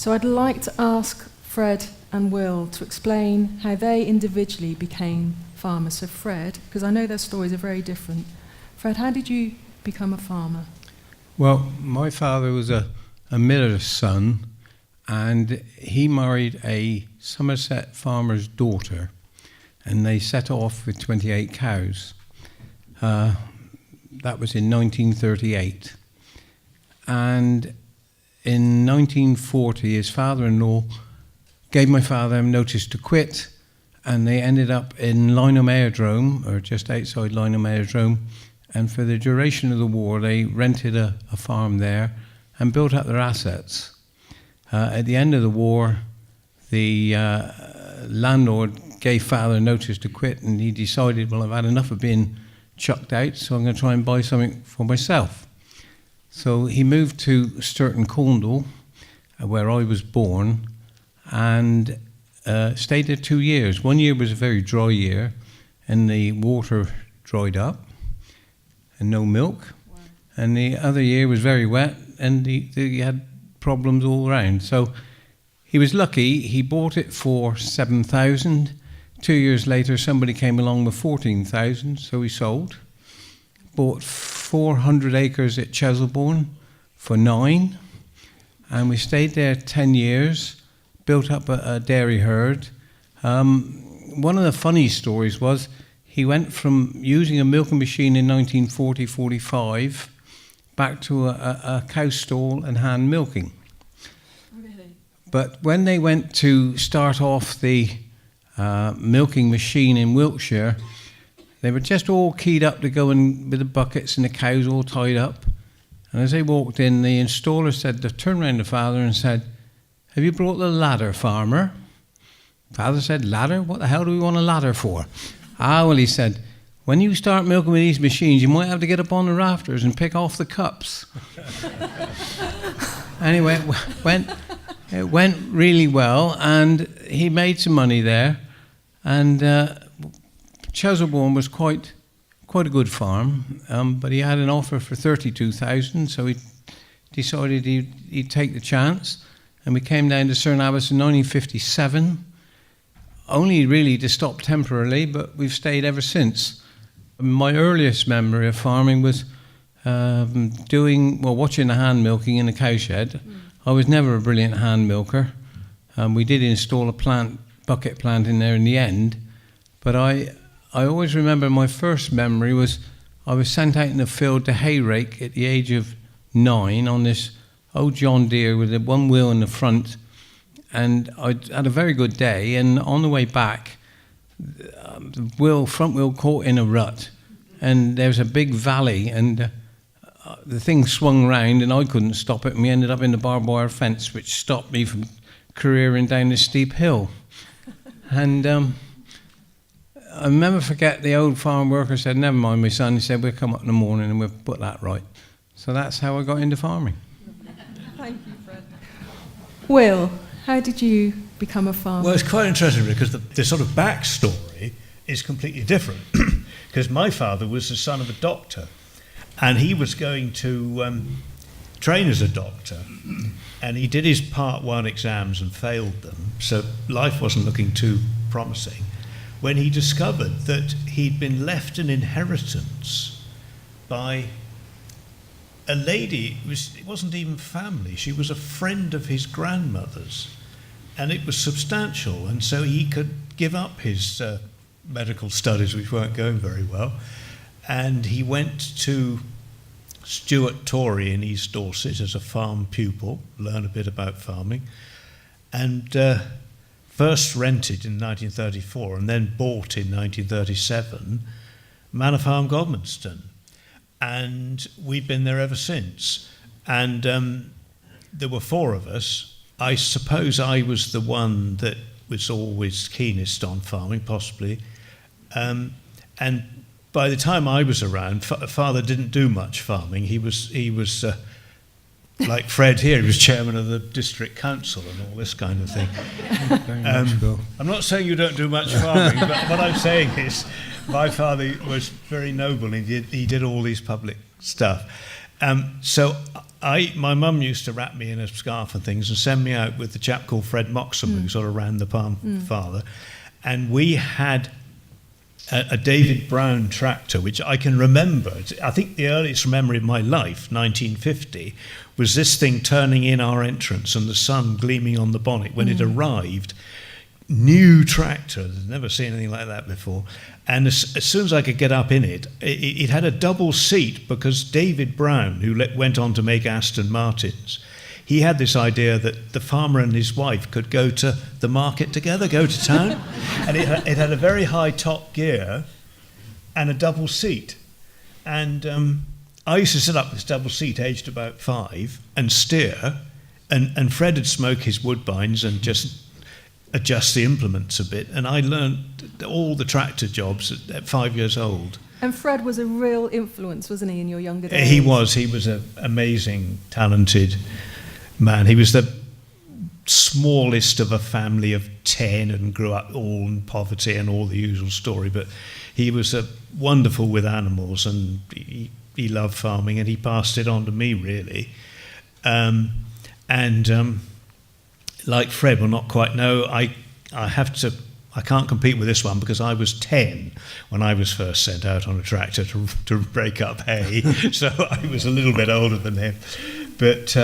So I'd like to ask Fred and Will to explain how they individually became farmers. So Fred, because I know their stories are very different. Fred, how did you become a farmer? Well, my father was a miller's son, and he married a Somerset farmer's daughter, and they set off with 28 cows. That was in 1938. And in 1940, his father-in-law gave my father a notice to quit, and they ended up in Lynham Aerodrome, or just outside Lynham Aerodrome, and for the duration of the war, they rented a farm there and built up their assets. At the end of the war, the landlord gave father a notice to quit, and he decided, well, I've had enough of being chucked out, so I'm going to try and buy something for myself. So he moved to Sturton Cornwall, where I was born, and stayed there 2 years. 1 year was a very dry year, and the water dried up, and no milk. Wow. And the other year was very wet, and he had problems all around. So he was lucky. He bought it for 7,000. 2 years later, somebody came along with 14,000, so he sold. Bought 400 acres at Chesilbourne for 9, and we stayed there 10 years, built up a dairy herd. One of the funny stories was he went from using a milking machine in 1940-45 back to a cow stall and hand milking. Really? But when they went to start off the milking machine in Wiltshire, they were just all keyed up to go in with the buckets and the cows all tied up. And as they walked in, the installer turned around to father and said, "Have you brought the ladder, farmer?" Father said, "Ladder? What the hell do we want a ladder for?" Well, he said, "When you start milking with these machines, you might have to get up on the rafters and pick off the cups." Anyway, it went really well, and he made some money there. And Chesilbourne was quite a good farm, but he had an offer for 32,000, so he decided he'd take the chance. And we came down to Cerne Abbas in 1957, only really to stop temporarily, but we've stayed ever since. My earliest memory of farming was watching the hand milking in the cowshed. I was never a brilliant hand milker. We did install a bucket plant in there in the end, but I always remember my first memory was I was sent out in the field to hay rake at the age of 9 on this old John Deere with the one wheel in the front, and I had a very good day, and on the way back, the front wheel caught in a rut, and there was a big valley, and the thing swung round, and I couldn't stop it, and we ended up in the barbed wire fence, which stopped me from careering down this steep hill. And I'll never forget the old farm worker said, "Never mind, my son," he said, "we'll come up in the morning and we'll put that right." So that's how I got into farming. Thank you, Fred. Will, how did you become a farmer? Well, it's quite interesting because the sort of backstory is completely different. Because my father was the son of a doctor, and he was going to train as a doctor, and he did his Part 1 exams and failed them, so life wasn't looking too promising, when he discovered that he'd been left an inheritance by a lady. It wasn't even family, she was a friend of his grandmother's, and it was substantial, and so he could give up his medical studies, which weren't going very well, and he went to Stuart Torrey in East Dorset as a farm pupil, learn a bit about farming, and first rented in 1934 and then bought in 1937 Manor Farm, Godminstone. And we've been there ever since. And there were 4 of us. I suppose I was the one that was always keenest on farming, possibly. And by the time I was around, Father didn't do much farming. He was like Fred here, he was chairman of the district council and all this kind of thing. I'm not saying you don't do much farming, but what I'm saying is my father was very noble. He did all these public stuff. So my mum used to wrap me in a scarf and things and send me out with the chap called Fred Moxham, who sort of ran the farm father. And we had a David Brown tractor, which I can remember. I think the earliest memory of my life, 1950, was this thing turning in our entrance and the sun gleaming on the bonnet when it arrived. New tractor, I'd never seen anything like that before. And as soon as I could get up in it, it had a double seat, because David Brown, who went on to make Aston Martins, he had this idea that the farmer and his wife could go to the market together, go to town. And it had a very high top gear and a double seat. And I used to sit up this double seat, aged about 5, and steer. And Fred would smoke his woodbines and just adjust the implements a bit. And I learned all the tractor jobs at 5 years old. And Fred was a real influence, wasn't he, in your younger days? He was an amazing, talented man. He was the smallest of a family of 10 and grew up all in poverty and all the usual story. But he was wonderful with animals, and he loved farming, and he passed it on to me, really. Like Fred will not quite know, I can't compete with this one, because I was 10 when I was first sent out on a tractor to break up hay. So I was a little bit older than him. But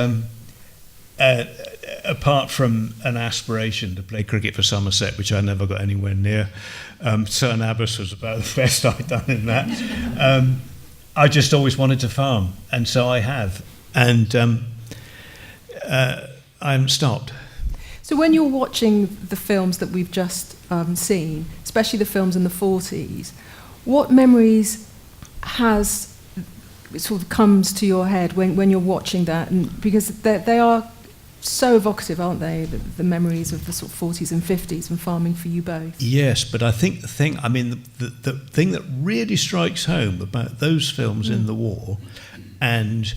apart from an aspiration to play cricket for Somerset, which I never got anywhere near, Cerne Abbas was about the best I'd done in that. I just always wanted to farm, and so I have. And I haven't stopped. So when you're watching the films that we've just seen, especially the films in the 40s, what memories sort of comes to your head when you're watching that? And because they are so evocative, aren't they, the memories of the sort of 40s and 50s and farming for you both? Yes, but I think the thing that really strikes home about those films in the war, and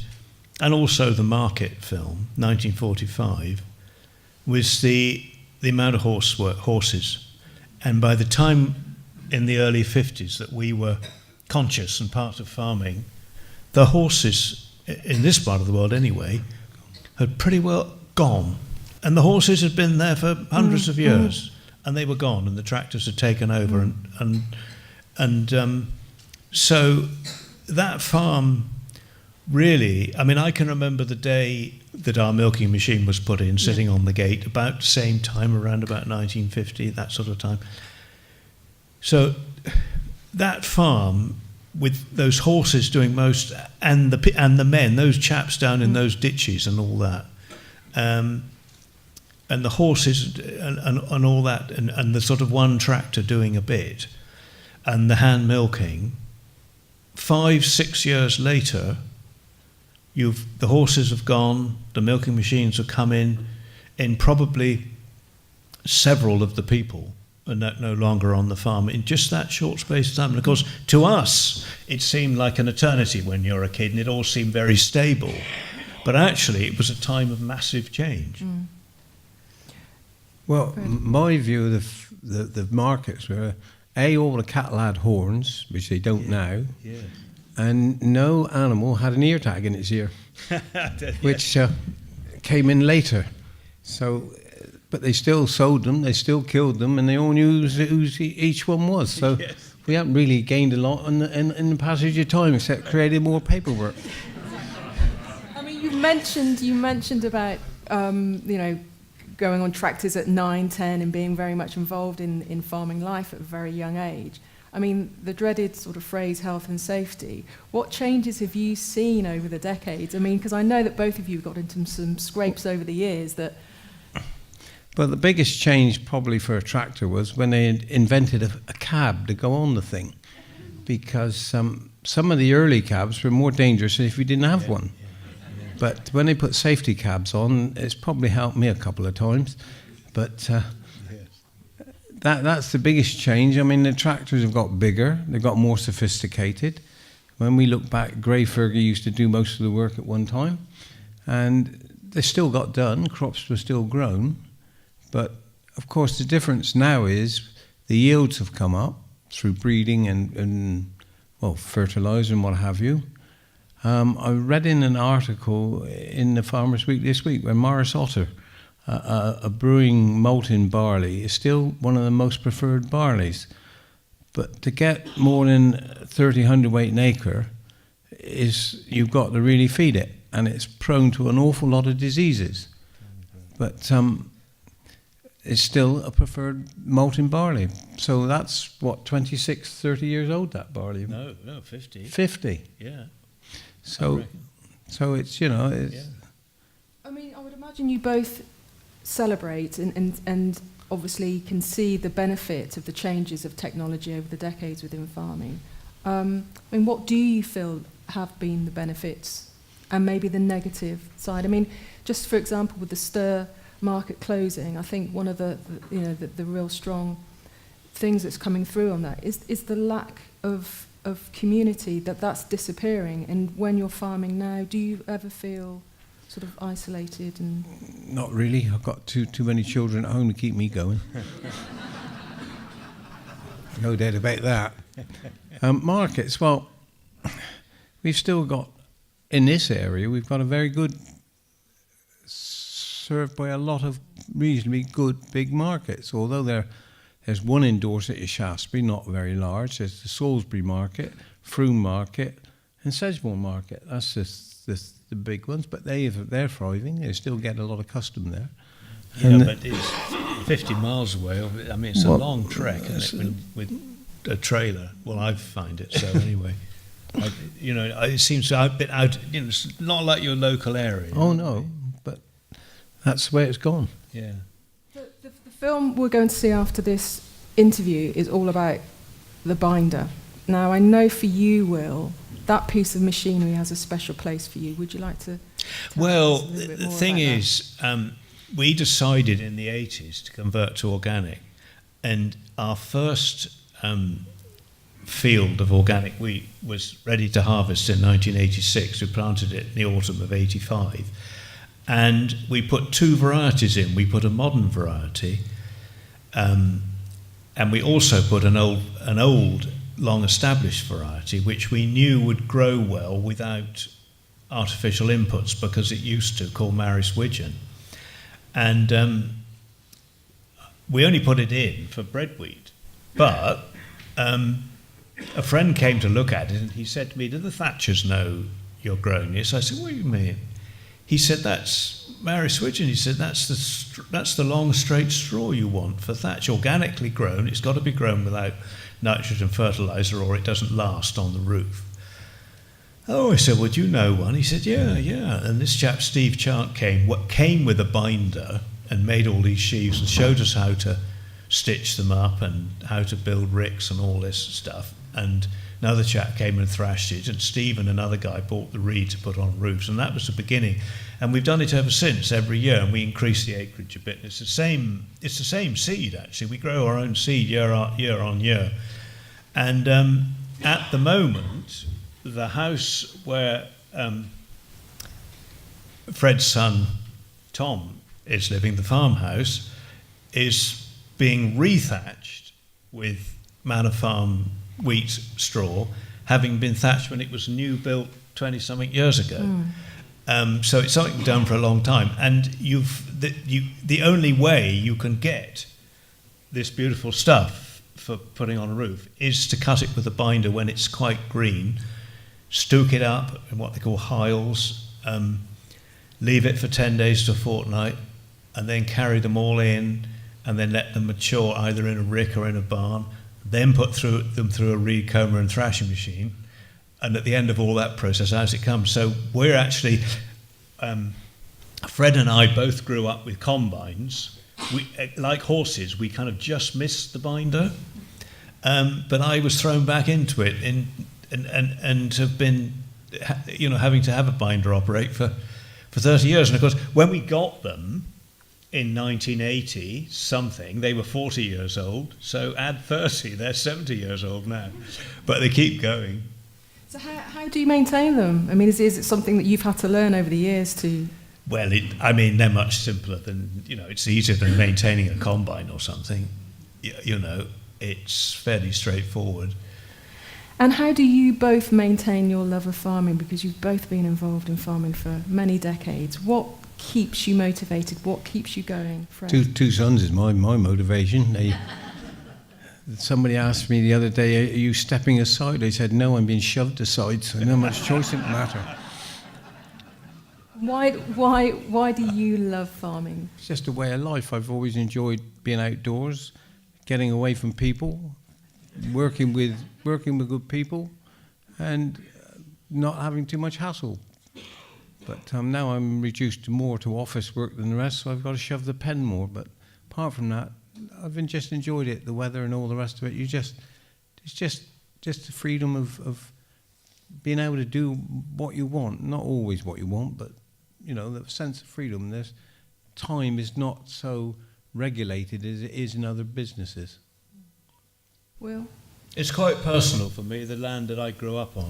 also the Market film, 1945, was the amount of horses. And by the time in the early 50s that we were conscious and part of farming, the horses, in this part of the world anyway, had pretty well gone. And the horses had been there for hundreds of years, and they were gone, and the tractors had taken over. So that farm really, I mean, I can remember the day that our milking machine was put in, sitting on the gate, about the same time, around about 1950, that sort of time. So that farm, with those horses doing most, and the men, those chaps down in those ditches and all that, and the horses and all that, and the sort of one tractor doing a bit, and the hand milking, 5-6 years later, the horses have gone, the milking machines have come in probably several of the people are no longer on the farm in just that short space of time. And of course, to us, it seemed like an eternity when you're a kid, and it all seemed very stable. But actually, it was a time of massive change. Well, my view of the markets were, all the cattle had horns, which they don't now. Yeah. And no animal had an ear tag in its ear, which came in later. So, but they still sold them, they still killed them, and they all knew who each one was. So we haven't really gained a lot in the passage of time, except creating more paperwork. I mean, you mentioned about going on tractors at 9, 10, and being very much involved in farming life at a very young age. I mean, the dreaded sort of phrase health and safety, what changes have you seen over the decades? I mean, because I know that both of you got into some scrapes over the years that... Well, the biggest change probably for a tractor was when they invented a cab to go on the thing, because some of the early cabs were more dangerous if you didn't have one. But when they put safety cabs on, it's probably helped me a couple of times. But... That's the biggest change. I mean, the tractors have got bigger, they've got more sophisticated. When we look back, Grey Fergie used to do most of the work at one time, and they still got done, crops were still grown. But of course, the difference now is the yields have come up through breeding and fertilizer and what have you. I read in an article in the Farmers Week this week where Morris Otter, a brewing malting barley, is still one of the most preferred barleys. But to get more than 30 hundredweight an acre, you've got to really feed it, and it's prone to an awful lot of diseases. But it's still a preferred malting barley. So that's, 26, 30 years old, that barley? No, 50. 50? Yeah. So it's, It's, yeah. I mean, I would imagine you both celebrate and obviously can see the benefit of the changes of technology over the decades within farming. I mean, what do you feel have been the benefits and maybe the negative side? I mean, just for example, with the stir market closing, I think one of the real strong things that's coming through on that is the lack of community, that's disappearing. And when you're farming now, do you ever feel sort of isolated? And not really. I've got too many children at home to keep me going. No doubt about that. Markets, well, we've still got, in this area, we've got a very good, served by a lot of reasonably good big markets, although there's one in Dorset at Shaftesbury, not very large. There's the Salisbury Market, Frome Market, and Sedgemoor Market. That's just the big ones, but they're thriving. They still get a lot of custom there. Yeah, but it's 50 miles away. I mean, it's a long trek, isn't it, with a trailer? Well, I find it so anyway. It seems a bit out. It's not like your local area. Oh no, but that's the way it's gone. Yeah. The film we're going to see after this interview is all about the binder. Now, I know for you, Will, that piece of machinery has a special place for you. Would you like to tell us a little bit the more thing about is, we decided in the 80s to convert to organic, and our first field of organic wheat was ready to harvest in 1986. We planted it in the autumn of 85. And we put two varieties in. We put a modern variety, and we also put an old long-established variety, which we knew would grow well without artificial inputs because it used to, called Maris Widgeon. And we only put it in for bread wheat. But a friend came to look at it, and he said to me, "Do the Thatchers know you're growing this?" I said, "What do you mean?" He said, "That's Maris Widgeon." He said, that's the long, straight straw you want for thatch, organically grown. It's got to be grown without nitrogen fertiliser or it doesn't last on the roof. Oh, I said, "Well, do you know one?" He said, yeah. And this chap, Steve Chant, came with a binder and made all these sheaves and showed us how to stitch them up and how to build ricks and all this stuff. And another chap came and thrashed it, and Steve and another guy bought the reed to put on roofs, and that was the beginning. And we've done it ever since, every year, and we increase the acreage a bit. And it's the same seed, actually. We grow our own seed year on year. And at the moment, the house where Fred's son Tom is living, the farmhouse, is being rethatched with Manor Farm wheat straw, having been thatched when it was new built 20-something years ago. So it's something we've done for a long time. And the only way you can get this beautiful stuff for putting on a roof is to cut it with a binder when it's quite green, stook it up in what they call hiles, leave it for 10 days to a fortnight, and then carry them all in, and then let them mature either in a rick or in a barn, then put them through a reed comber and thrashing machine, and at the end of all that process, as it comes. So we're actually, Fred and I both grew up with combines. We, like horses, we kind of just missed the binder, but I was thrown back into it and have been, having to have a binder operate for 30 years. And of course, when we got them in 1980 something, they were 40 years old. So add 30, they're 70 years old now, but they keep going. So how do you maintain them? I mean, is it something that you've had to learn over the years to? Well, they're much simpler than, it's easier than maintaining a combine or something. It's fairly straightforward. And how do you both maintain your love of farming? Because you've both been involved in farming for many decades. What keeps you motivated? What keeps you going, Fred? Two sons is my motivation. Somebody asked me the other day, are you stepping aside? I said, no, I'm being shoved aside, so no much choice in the matter. Why do you love farming? It's just a way of life. I've always enjoyed being outdoors, getting away from people, working with good people, and not having too much hassle. But now I'm reduced more to office work than the rest, so I've got to shove the pen more. But apart from that, I've just enjoyed it, the weather and all the rest of it. It's just the freedom of being able to do what you want. Not always what you want, but the sense of freedom. There's time is not so regulated as it is in other businesses. Will? It's quite personal for me, the land that I grew up on.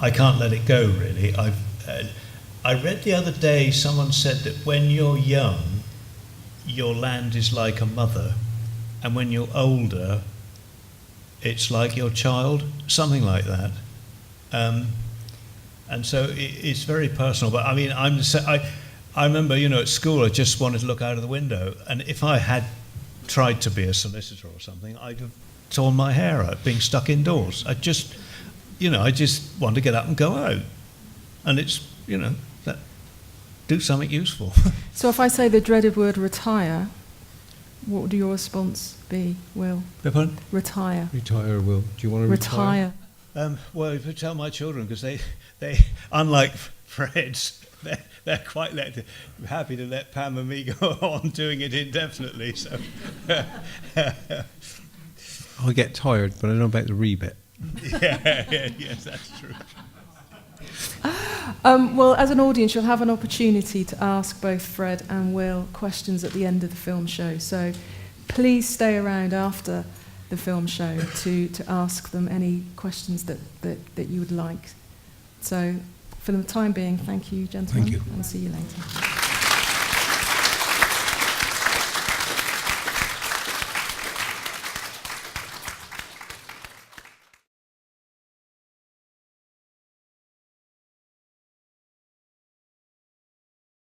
I can't let it go, really. I read the other day, someone said that when you're young, your land is like a mother, and when you're older, it's like your child, something like that. And so it's very personal. But I mean, I remember, at school, I just wanted to look out of the window, and if I had tried to be a solicitor or something, I'd have torn my hair out, being stuck indoors. I just want to get up and go out, and it's do something useful. So if I say the dreaded word retire, what would your response be, Will? Pardon? Retire. Retire, Will. Do you want to retire? Well, if I tell my children, because they unlike Fred's, they're quite happy to let Pam and me go on doing it indefinitely. So I get tired, but I don't know about the rebit. Yes, that's true. Well, as an audience, you'll have an opportunity to ask both Fred and Will questions at the end of the film show. So please stay around after the film show to ask them any questions that you would like. So for the time being, thank you, gentlemen. Thank you. And see you later.